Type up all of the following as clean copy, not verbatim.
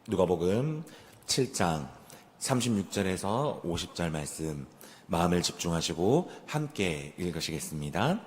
누가복음 7장 36절에서 50절 말씀 마음을 집중하시고 함께 읽으시겠습니다.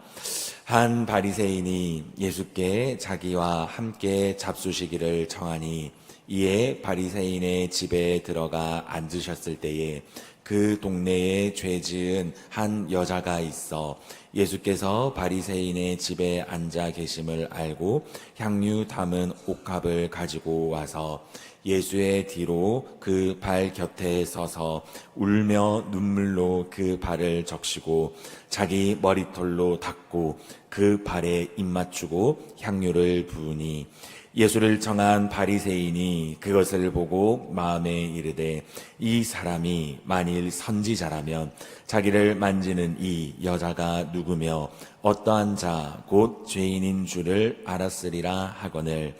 한 바리새인이 예수께 자기와 함께 잡수시기를 청하니 이에 바리새인의 집에 들어가 앉으셨을 때에 그 동네에 죄 지은 한 여자가 있어 예수께서 바리새인의 집에 앉아 계심을 알고 향유 담은 옥합을 가지고 와서 예수의 뒤로 그 발 곁에 서서 울며 눈물로 그 발을 적시고 자기 머리털로 닦고 그 발에 입 맞추고 향유를 부으니 예수를 청한 바리새인이 그것을 보고 마음에 이르되 이 사람이 만일 선지자라면 자기를 만지는 이 여자가 누구며 어떠한 자 곧 죄인인 줄을 알았으리라 하거늘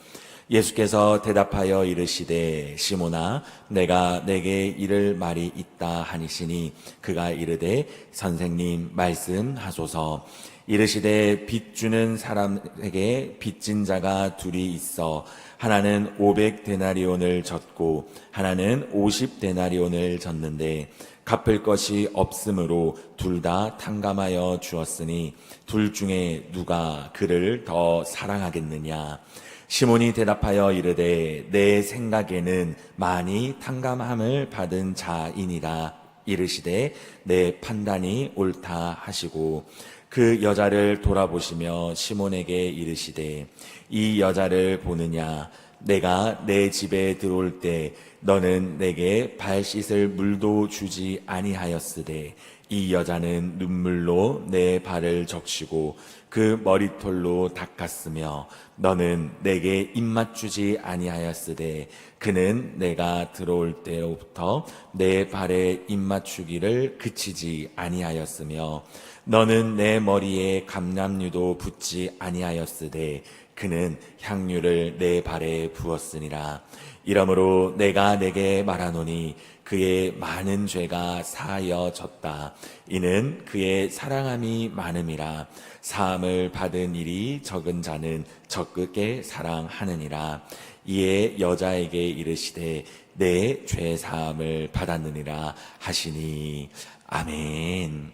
예수께서 대답하여 이르시되 시몬아 내가 내게 이를 말이 있다 하니시니 그가 이르되 선생님 말씀하소서. 이르시되 빚 주는 사람에게 빚진 자가 둘이 있어 하나는 500데나리온을 졌고 하나는 50데나리온을 졌는데 갚을 것이 없으므로 둘 다 탕감하여 주었으니 둘 중에 누가 그를 더 사랑하겠느냐. 시몬이 대답하여 이르되 내 생각에는 많이 탕감함을 받은 자이니라. 이르시되 내 판단이 옳다 하시고 그 여자를 돌아보시며 시몬에게 이르시되 이 여자를 보느냐. 내가 내 집에 들어올 때 너는 내게 발 씻을 물도 주지 아니하였으되 이 여자는 눈물로 내 발을 적시고 그 머리털로 닦았으며 너는 내게 입 맞추지 아니하였으되 그는 내가 들어올 때로부터 내 발에 입 맞추기를 그치지 아니하였으며 너는 내 머리에 감람유도 붓지 아니하였으되 그는 향유를 내 발에 부었으니라. 이러므로 내가 내게 말하노니 그의 많은 죄가 사하여졌다. 이는 그의 사랑함이 많음이라. 사함을 받은 일이 적은 자는 적게 사랑하느니라. 이에 여자에게 이르시되 내 죄 사함을 받았느니라 하시니. 아멘.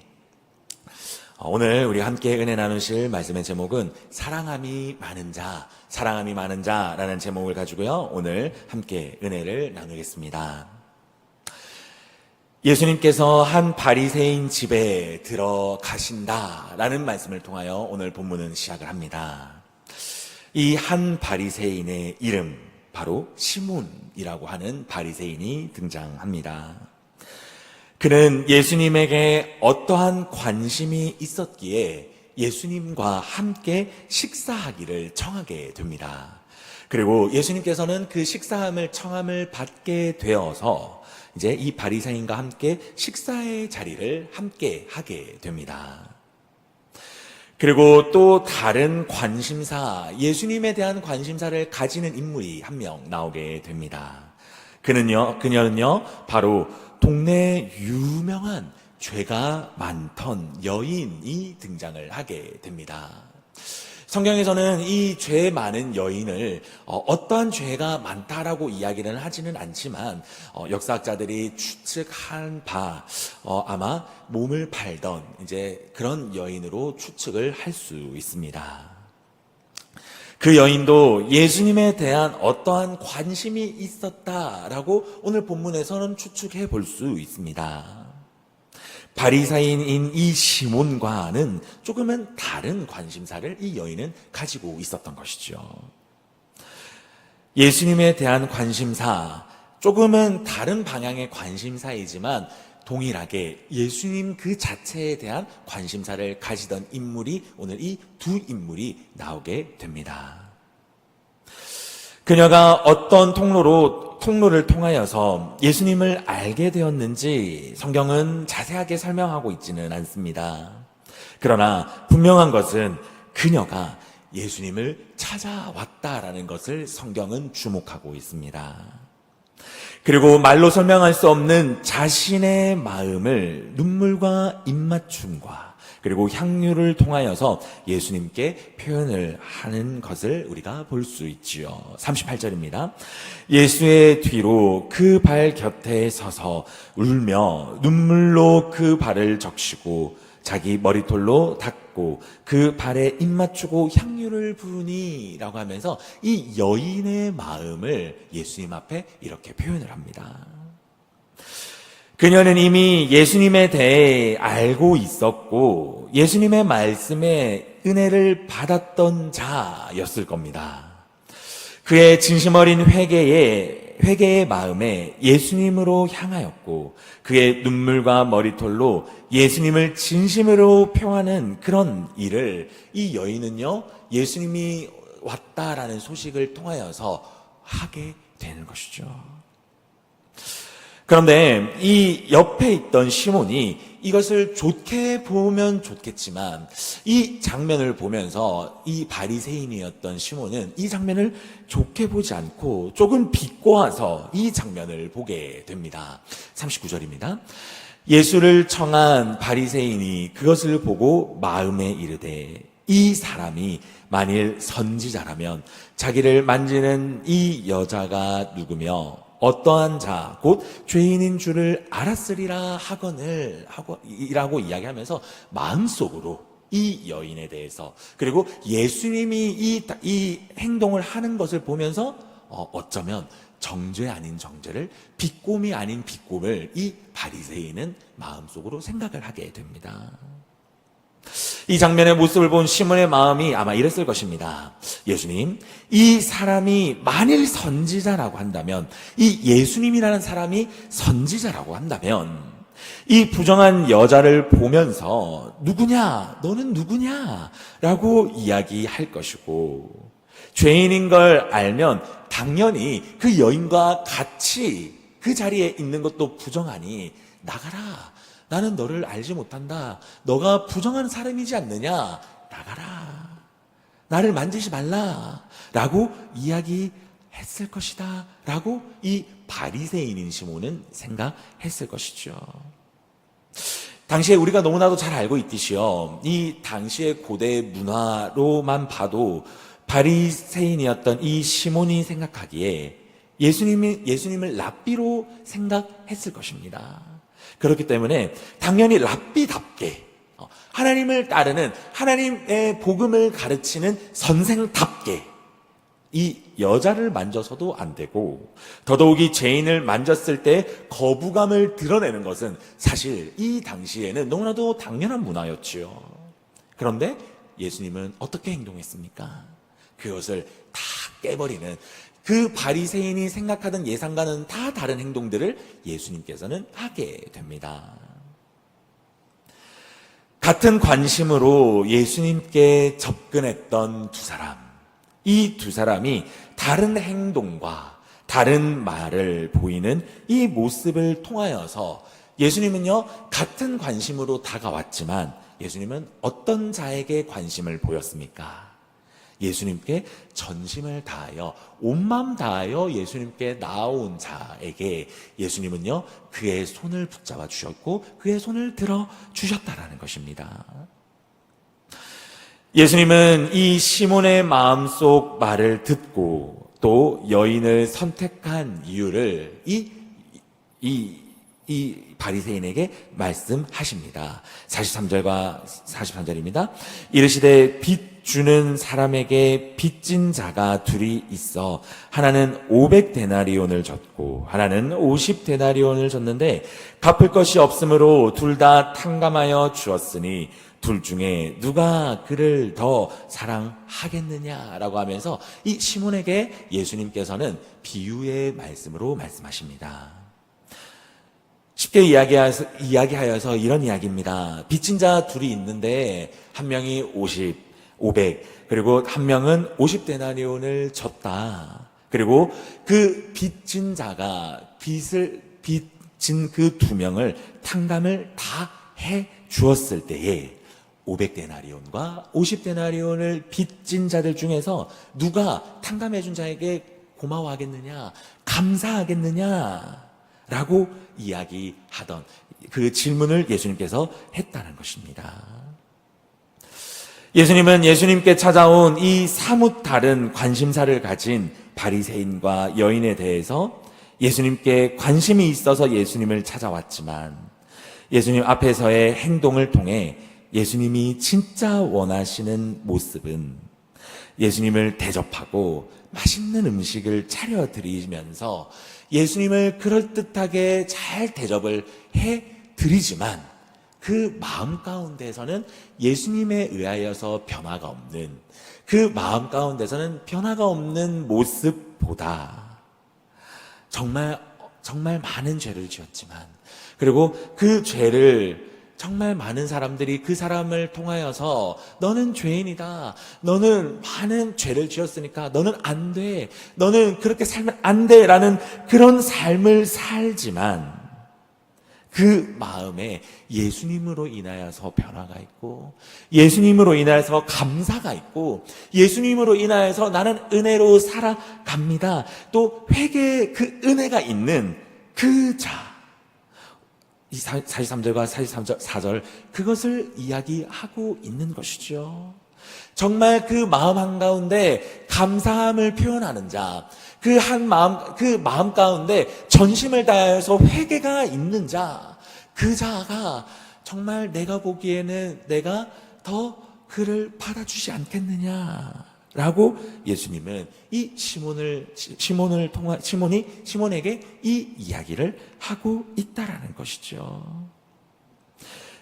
오늘 우리 함께 은혜 나누실 말씀의 제목은 사랑함이 많은 자, 사랑함이 많은 자라는 제목을 가지고요, 오늘 함께 은혜를 나누겠습니다. 예수님께서 한 바리새인 집에 들어가신다라는 말씀을 통하여 오늘 본문은 시작을 합니다. 이 한 바리새인의 이름, 바로 시몬이라고 하는 바리새인이 등장합니다. 그는 예수님에게 어떠한 관심이 있었기에 예수님과 함께 식사하기를 청하게 됩니다. 그리고 예수님께서는 그 식사함을 청함을 받게 되어서 이제 이 바리새인과 함께 식사의 자리를 함께 하게 됩니다. 그리고 또 다른 관심사, 예수님에 대한 관심사를 가지는 인물이 한 명 나오게 됩니다. 그녀는요, 바로 동네에 유명한 죄가 많던 여인이 등장을 하게 됩니다. 성경에서는 이 죄 많은 여인을 어떠한 죄가 많다라고 이야기는 하지는 않지만 역사학자들이 추측한 바 아마 몸을 팔던 이제 그런 여인으로 추측을 할 수 있습니다. 그 여인도 예수님에 대한 어떠한 관심이 있었다라고 오늘 본문에서는 추측해 볼 수 있습니다. 바리새인인 이 시몬과는 조금은 다른 관심사를 이 여인은 가지고 있었던 것이죠. 예수님에 대한 관심사, 조금은 다른 방향의 관심사이지만 동일하게 예수님 그 자체에 대한 관심사를 가지던 인물이 오늘 이 두 인물이 나오게 됩니다. 그녀가 어떤 통로를 통하여서 예수님을 알게 되었는지 성경은 자세하게 설명하고 있지는 않습니다. 그러나 분명한 것은 그녀가 예수님을 찾아왔다라는 것을 성경은 주목하고 있습니다. 그리고 말로 설명할 수 없는 자신의 마음을 눈물과 입맞춤과 그리고 향유를 통하여서 예수님께 표현을 하는 것을 우리가 볼 수 있지요. 38절입니다. 예수의 뒤로 그 발 곁에 서서 울며 눈물로 그 발을 적시고 자기 머리털로 닦고 그 발에 입 맞추고 향유를 부으니 라고 하면서 이 여인의 마음을 예수님 앞에 이렇게 표현을 합니다. 그녀는 이미 예수님에 대해 알고 있었고 예수님의 말씀에 은혜를 받았던 자였을 겁니다. 그의 진심 어린 회개의 마음에 예수님으로 향하였고 그의 눈물과 머리털로 예수님을 진심으로 표하는 그런 일을 이 여인은요, 예수님이 왔다라는 소식을 통하여서 하게 되는 것이죠. 그런데 이 옆에 있던 시몬이 이것을 좋게 보면 좋겠지만 이 장면을 보면서 이 바리새인이었던 시몬은 이 장면을 좋게 보지 않고 조금 비꼬아서 이 장면을 보게 됩니다. 39절입니다. 예수를 청한 바리새인이 그것을 보고 마음에 이르되 이 사람이 만일 선지자라면 자기를 만지는 이 여자가 누구며 어떠한 자, 곧 죄인인 줄을 알았으리라 이라고 이야기하면서 마음속으로 이 여인에 대해서 그리고 예수님이 이 행동을 하는 것을 보면서 어쩌면 정죄 아닌 정죄를 비꼼이 아닌 비꼼을 이 바리새인은 마음속으로 생각을 하게 됩니다. 이 장면의 모습을 본 시몬의 마음이 아마 이랬을 것입니다. 예수님, 이 사람이 만일 선지자라고 한다면, 이 예수님이라는 사람이 선지자라고 한다면, 이 부정한 여자를 보면서 누구냐? 너는 누구냐? 라고 이야기할 것이고, 죄인인 걸 알면 당연히 그 여인과 같이 그 자리에 있는 것도 부정하니 나가라. 나는 너를 알지 못한다. 너가 부정한 사람이지 않느냐? 나가라. 나를 만지지 말라. 라고 이야기했을 것이다. 라고 이 바리새인인 시몬은 생각했을 것이죠. 당시에 우리가 너무나도 잘 알고 있듯이요. 이 당시의 고대 문화로만 봐도 바리새인이었던 이 시몬이 생각하기에 예수님을 랍비로 생각했을 것입니다. 그렇기 때문에 당연히 랍비답게 하나님을 따르는 하나님의 복음을 가르치는 선생답게 이 여자를 만져서도 안 되고 더더욱이 죄인을 만졌을 때 거부감을 드러내는 것은 사실 이 당시에는 너무나도 당연한 문화였지요. 그런데 예수님은 어떻게 행동했습니까? 그것을 다 깨버리는 그 바리새인이 생각하던 예상과는 다 다른 행동들을 예수님께서는 하게 됩니다. 같은 관심으로 예수님께 접근했던 두 사람, 이 두 사람이 다른 행동과 다른 말을 보이는 이 모습을 통하여서 예수님은요, 같은 관심으로 다가왔지만 예수님은 어떤 자에게 관심을 보였습니까? 예수님께 전심을 다하여 온 마음 다하여 예수님께 나온 자에게 예수님은요 그의 손을 붙잡아 주셨고 그의 손을 들어 주셨다라는 것입니다. 예수님은 이 시몬의 마음속 말을 듣고 또 여인을 선택한 이유를 이 바리새인에게 말씀하십니다. 43절과 44절입니다. 이르시되 빚 주는 사람에게 빚진 자가 둘이 있어 하나는 500데나리온을 줬고 하나는 50데나리온을 줬는데 갚을 것이 없으므로 둘 다 탕감하여 주었으니 둘 중에 누가 그를 더 사랑하겠느냐라고 하면서 이 시몬에게 예수님께서는 비유의 말씀으로 말씀하십니다. 쉽게 이야기하여서 이런 이야기입니다. 빚진 자 둘이 있는데 한 명이 500 그리고 한 명은 50데나리온을 졌다. 그리고 그 빚진 자가 빚진 그 두 명을 탕감을 다 해 주었을 때에 500데나리온과 50데나리온을 빚진 자들 중에서 누가 탕감해 준 자에게 고마워하겠느냐, 감사하겠느냐 라고 이야기하던 그 질문을 예수님께서 했다는 것입니다. 예수님은 예수님께 찾아온 이 사뭇 다른 관심사를 가진 바리새인과 여인에 대해서 예수님께 관심이 있어서 예수님을 찾아왔지만 예수님 앞에서의 행동을 통해 예수님이 진짜 원하시는 모습은 예수님을 대접하고 맛있는 음식을 차려드리면서 예수님을 그럴듯하게 잘 대접을 해드리지만 그 마음 가운데서는 예수님에 의하여서 변화가 없는, 그 마음 가운데서는 변화가 없는 모습보다 정말 많은 죄를 지었지만, 그리고 그 죄를 정말 많은 사람들이 그 사람을 통하여서 너는 죄인이다, 너는 많은 죄를 지었으니까 너는 안 돼, 너는 그렇게 살면 안 돼 라는 그런 삶을 살지만 그 마음에 예수님으로 인하여서 변화가 있고, 예수님으로 인하여서 감사가 있고, 예수님으로 인하여서 나는 은혜로 살아갑니다, 또 회개의 그 은혜가 있는 그 자, 이 43절과 44절 그것을 이야기하고 있는 것이죠. 정말 그 마음 한가운데 감사함을 표현하는 자, 그 마음 가운데 전심을 다하여서 회개가 있는 자, 그 자가 정말 내가 보기에는 내가 더 그를 받아주지 않겠느냐라고 예수님은 이 시몬에게 이 이야기를 하고 있다라는 것이죠.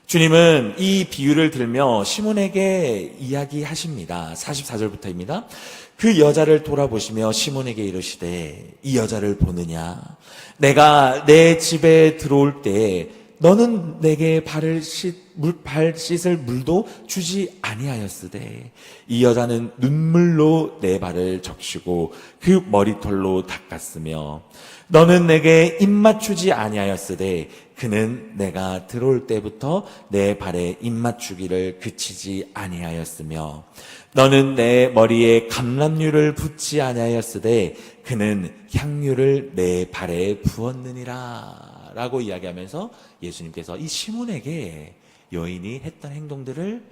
주님은 이 비유를 들며 시몬에게 이야기하십니다. 44절부터입니다. 그 여자를 돌아보시며 시몬에게 이르시되 이 여자를 보느냐? 내가 내 집에 들어올 때 너는 내게 발 씻을 물도 주지 아니하였으되 이 여자는 눈물로 내 발을 적시고 그 머리털로 닦았으며 너는 내게 입맞추지 아니하였으되 그는 내가 들어올 때부터 내 발에 입맞추기를 그치지 아니하였으며 너는 내 머리에 감람류를 붓지 아니하였으되 그는 향유를 내 발에 부었느니라 라고 이야기하면서 예수님께서 이 시몬에게 여인이 했던 행동들을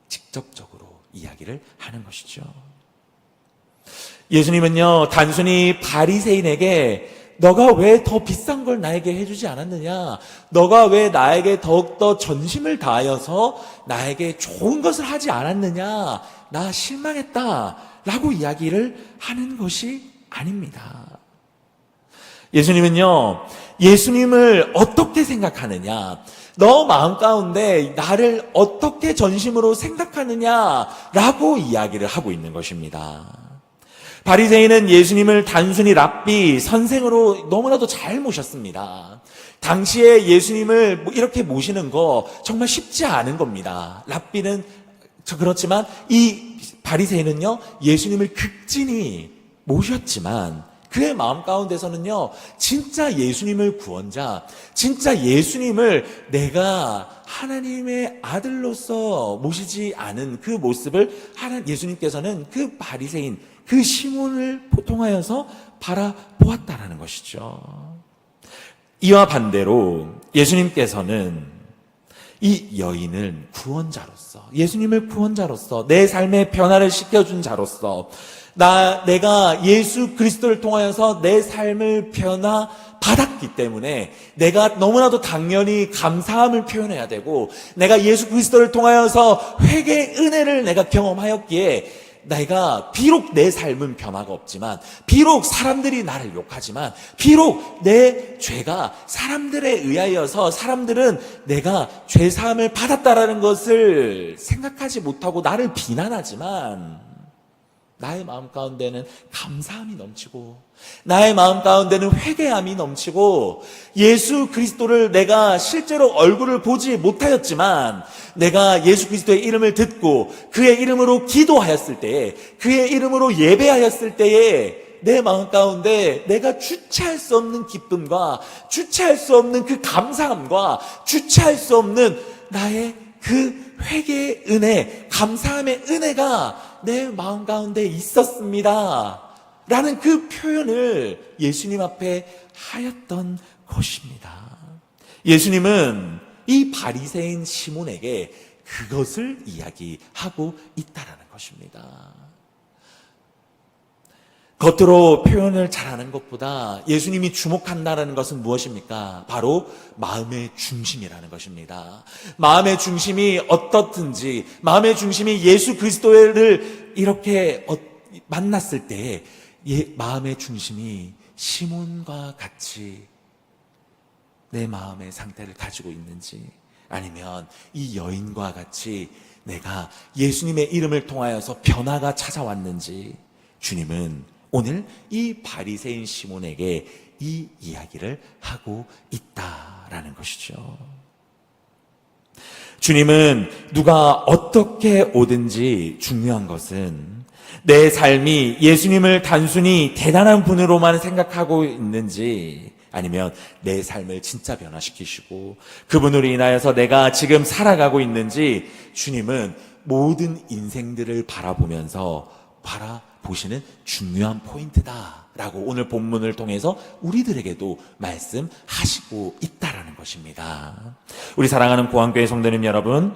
직접적으로 이야기를 하는 것이죠. 예수님은요, 단순히 바리새인에게 너가 왜 더 비싼 걸 나에게 해주지 않았느냐, 너가 왜 나에게 더욱더 전심을 다하여서 나에게 좋은 것을 하지 않았느냐, 나 실망했다 라고 이야기를 하는 것이 아닙니다. 예수님은요, 예수님을 어떻게 생각하느냐, 너 마음 가운데 나를 어떻게 전심으로 생각하느냐라고 이야기를 하고 있는 것입니다. 바리새인은 예수님을 단순히 랍비, 선생으로 너무나도 잘 모셨습니다. 당시에 예수님을 이렇게 모시는 거 정말 쉽지 않은 겁니다. 랍비는 그렇지만 이 바리새인은요, 예수님을 극진히 모셨지만 그의 마음 가운데서는요, 진짜 예수님을 구원자, 진짜 예수님을 내가 하나님의 아들로서 모시지 않은 그 모습을 예수님께서는 그 바리새인, 그 시몬을 통하여서 바라보았다라는 것이죠. 이와 반대로 예수님께서는 이 여인을 구원자로서, 예수님을 구원자로서, 내 삶의 변화를 시켜준 자로서, 내가 예수 그리스도를 통하여서 내 삶을 변화받았기 때문에 내가 너무나도 당연히 감사함을 표현해야 되고, 내가 예수 그리스도를 통하여서 회개의 은혜를 내가 경험하였기에 내가 비록 내 삶은 변화가 없지만, 비록 사람들이 나를 욕하지만, 비록 내 죄가 사람들에 의하여서 사람들은 내가 죄사함을 받았다라는 것을 생각하지 못하고 나를 비난하지만, 나의 마음 가운데는 감사함이 넘치고, 나의 마음 가운데는 회개함이 넘치고, 예수 그리스도를 내가 실제로 얼굴을 보지 못하였지만 내가 예수 그리스도의 이름을 듣고 그의 이름으로 기도하였을 때에, 그의 이름으로 예배하였을 때에 내 마음 가운데 내가 주체할 수 없는 기쁨과 주체할 수 없는 그 감사함과 주체할 수 없는 나의 그 회개의 은혜, 감사함의 은혜가 내 마음 가운데 있었습니다 라는 그 표현을 예수님 앞에 하였던 것입니다. 예수님은 이 바리새인 시몬에게 그것을 이야기하고 있다라는 것입니다. 겉으로 표현을 잘하는 것보다 예수님이 주목한다는 것은 무엇입니까? 바로 마음의 중심이라는 것입니다. 마음의 중심이 어떻든지, 마음의 중심이 예수 그리스도를 이렇게 만났을 때 마음의 중심이 시몬과 같이 내 마음의 상태를 가지고 있는지, 아니면 이 여인과 같이 내가 예수님의 이름을 통하여서 변화가 찾아왔는지, 주님은 오늘 이 바리새인 시몬에게 이 이야기를 하고 있다라는 것이죠. 주님은 누가 어떻게 오든지 중요한 것은 내 삶이 예수님을 단순히 대단한 분으로만 생각하고 있는지, 아니면 내 삶을 진짜 변화시키시고 그분으로 인하여서 내가 지금 살아가고 있는지, 주님은 모든 인생들을 바라보면서 바라보시는 중요한 포인트다라고 오늘 본문을 통해서 우리들에게도 말씀하시고 있다라는 것입니다. 우리 사랑하는 보안교회 성도님 여러분,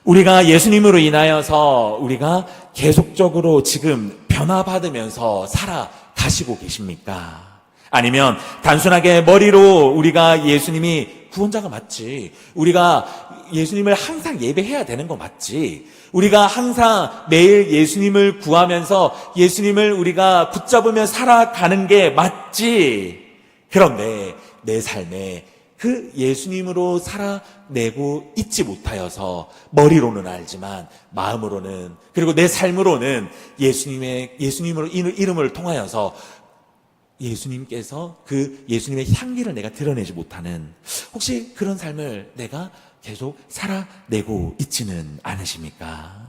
우리가 예수님으로 인하여서 우리가 계속적으로 지금 변화받으면서 살아가시고 계십니까? 아니면 단순하게 머리로 우리가 예수님이 구원자가 맞지, 우리가 예수님을 항상 예배해야 되는 거 맞지, 우리가 항상 매일 예수님을 구하면서 예수님을 우리가 붙잡으며 살아가는 게 맞지, 그런데 내 삶에 그 예수님으로 살아내고 있지 못하여서 머리로는 알지만 마음으로는, 그리고 내 삶으로는 예수님으로 이름을 통하여서 예수님께서 그 예수님의 향기를 내가 드러내지 못하는, 혹시 그런 삶을 내가 계속 살아내고 있지는 않으십니까?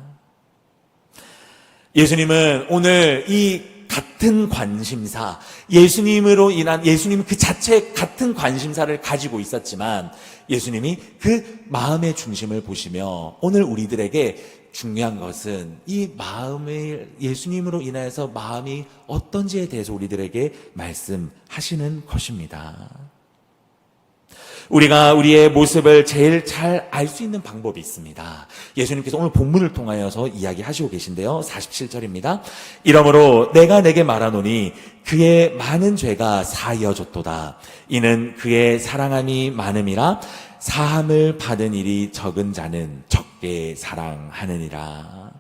예수님은 오늘 이 같은 관심사, 예수님으로 인한, 예수님 그 자체 같은 관심사를 가지고 있었지만 예수님이 그 마음의 중심을 보시며 오늘 우리들에게 중요한 것은 이 마음을, 예수님으로 인하여서 마음이 어떤지에 대해서 우리들에게 말씀하시는 것입니다. 우리가 우리의 모습을 제일 잘 알 수 있는 방법이 있습니다. 예수님께서 오늘 본문을 통하여서 이야기하시고 계신데요, 47절입니다. 이러므로 내가 내게 말하노니 그의 많은 죄가 사하여졌도다. 이는 그의 사랑함이 많음이라. 사함을 받은 일이 적은 자는 적게 사랑하느니라.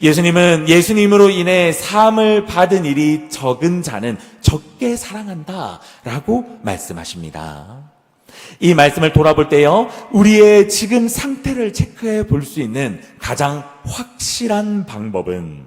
예수님은 예수님으로 인해 사함을 받은 일이 적은 자는 적게 사랑한다라고 말씀하십니다. 이 말씀을 돌아볼 때요, 우리의 지금 상태를 체크해 볼 수 있는 가장 확실한 방법은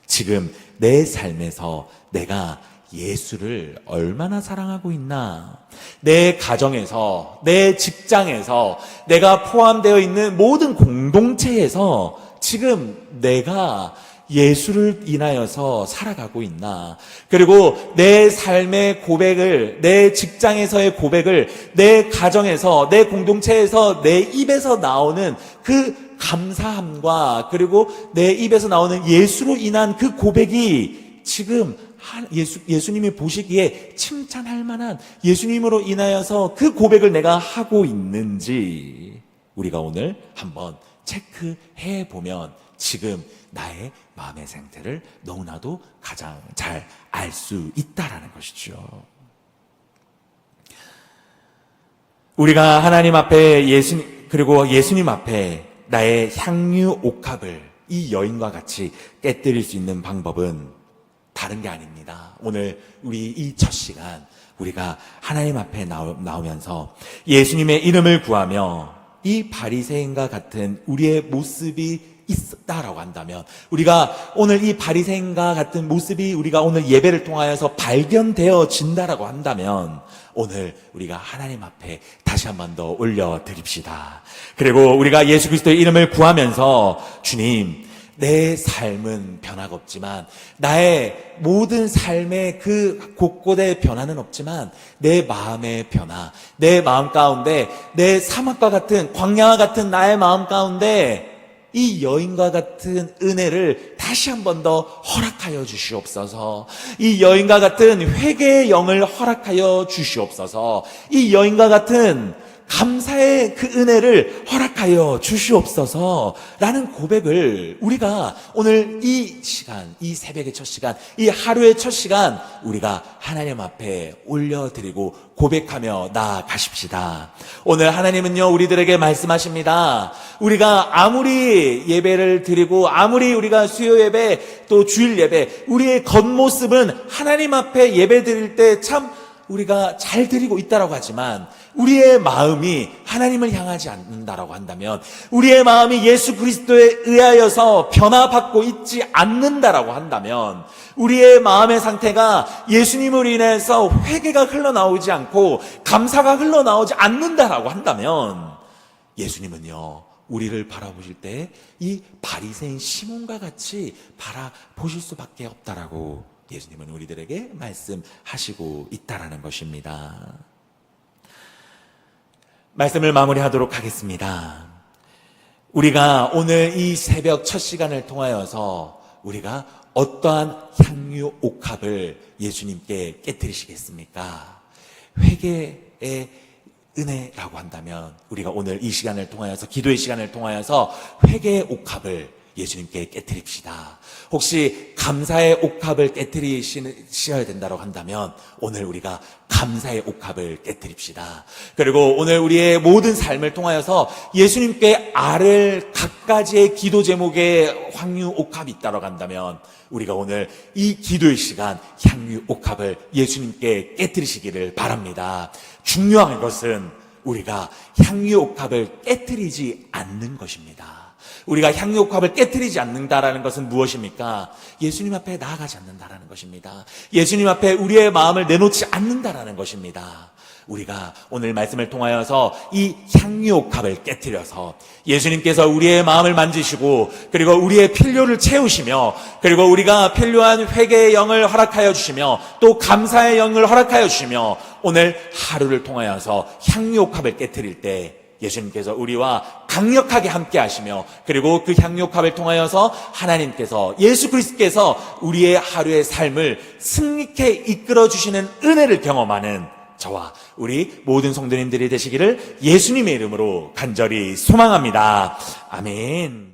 지금 내 삶에서 내가 예수를 얼마나 사랑하고 있나, 내 가정에서, 내 직장에서, 내가 포함되어 있는 모든 공동체에서 지금 내가 예수를 인하여서 살아가고 있나, 그리고 내 삶의 고백을, 내 직장에서의 고백을, 내 가정에서, 내 공동체에서 내 입에서 나오는 그 감사함과, 그리고 내 입에서 나오는 예수로 인한 그 고백이 지금 예수님이 보시기에 칭찬할 만한, 예수님으로 인하여서 그 고백을 내가 하고 있는지 우리가 오늘 한번 체크해 보면 지금 나의 마음의 상태를 너무나도 가장 잘 알 수 있다라는 것이죠. 우리가 하나님 앞에 그리고 예수님 앞에 나의 향유 옥합을 이 여인과 같이 깨뜨릴 수 있는 방법은 다른 게 아닙니다. 오늘 우리 이 첫 시간 우리가 하나님 앞에 나오면서 예수님의 이름을 구하며 이 바리새인과 같은 우리의 모습이 있다라고 한다면, 우리가 오늘 이 바리새인과 같은 모습이 우리가 오늘 예배를 통하여서 발견되어진다라고 한다면 오늘 우리가 하나님 앞에 다시 한 번 더 올려드립시다. 그리고 우리가 예수 그리스도의 이름을 구하면서, 주님, 내 삶은 변화가 없지만, 나의 모든 삶의 그 곳곳에 변화는 없지만 내 마음의 변화, 내 마음 가운데, 내 사막과 같은, 광야와 같은 나의 마음 가운데 이 여인과 같은 은혜를 다시 한 번 더 허락하여 주시옵소서. 이 여인과 같은 회개의 영을 허락하여 주시옵소서. 이 여인과 같은 감사의 그 은혜를 허락하여 주시옵소서라는 고백을 우리가 오늘 이 시간, 이 새벽의 첫 시간, 이 하루의 첫 시간 우리가 하나님 앞에 올려드리고 고백하며 나아가십시다. 오늘 하나님은요, 우리들에게 말씀하십니다. 우리가 아무리 예배를 드리고 아무리 우리가 수요 예배 또 주일 예배, 우리의 겉모습은 하나님 앞에 예배 드릴 때 참 우리가 잘 드리고 있다라고 하지만 우리의 마음이 하나님을 향하지 않는다라고 한다면, 우리의 마음이 예수 그리스도에 의하여서 변화받고 있지 않는다라고 한다면, 우리의 마음의 상태가 예수님으로 인해서 회개가 흘러나오지 않고 감사가 흘러나오지 않는다라고 한다면, 예수님은요, 우리를 바라보실 때 이 바리새인 시몬과 같이 바라보실 수밖에 없다라고 예수님은 우리들에게 말씀하시고 있다라는 것입니다. 말씀을 마무리하도록 하겠습니다. 우리가 오늘 이 새벽 첫 시간을 통하여서 우리가 어떠한 향유 옥합을 예수님께 깨뜨리시겠습니까? 회개의 은혜라고 한다면 우리가 오늘 이 시간을 통하여서, 기도의 시간을 통하여서 회개의 옥합을 예수님께 깨뜨립시다. 혹시 감사의 옥합을 깨뜨리셔야 된다고 한다면 오늘 우리가 감사의 옥합을 깨뜨립시다. 그리고 오늘 우리의 모든 삶을 통하여서 예수님께 아를 각가지의 기도 제목에 향유 옥합이 있다고 한다면 우리가 오늘 이 기도의 시간 향유 옥합을 예수님께 깨뜨리시기를 바랍니다. 중요한 것은 우리가 향유 옥합을 깨뜨리지 않는 것입니다. 우리가 향유 옥합을 깨뜨리지 않는다라는 것은 무엇입니까? 예수님 앞에 나아가지 않는다라는 것입니다. 예수님 앞에 우리의 마음을 내놓지 않는다라는 것입니다. 우리가 오늘 말씀을 통하여서 이 향유 옥합을 깨뜨려서 예수님께서 우리의 마음을 만지시고 그리고 우리의 필요를 채우시며 그리고 우리가 필요한 회개의 영을 허락하여 주시며 또 감사의 영을 허락하여 주시며 오늘 하루를 통하여서 향유 옥합을 깨뜨릴 때 예수님께서 우리와 강력하게 함께 하시며 그리고 그 향유옥합을 통하여서 하나님께서, 예수 그리스도께서 우리의 하루의 삶을 승리케 이끌어 주시는 은혜를 경험하는 저와 우리 모든 성도님들이 되시기를 예수님의 이름으로 간절히 소망합니다. 아멘.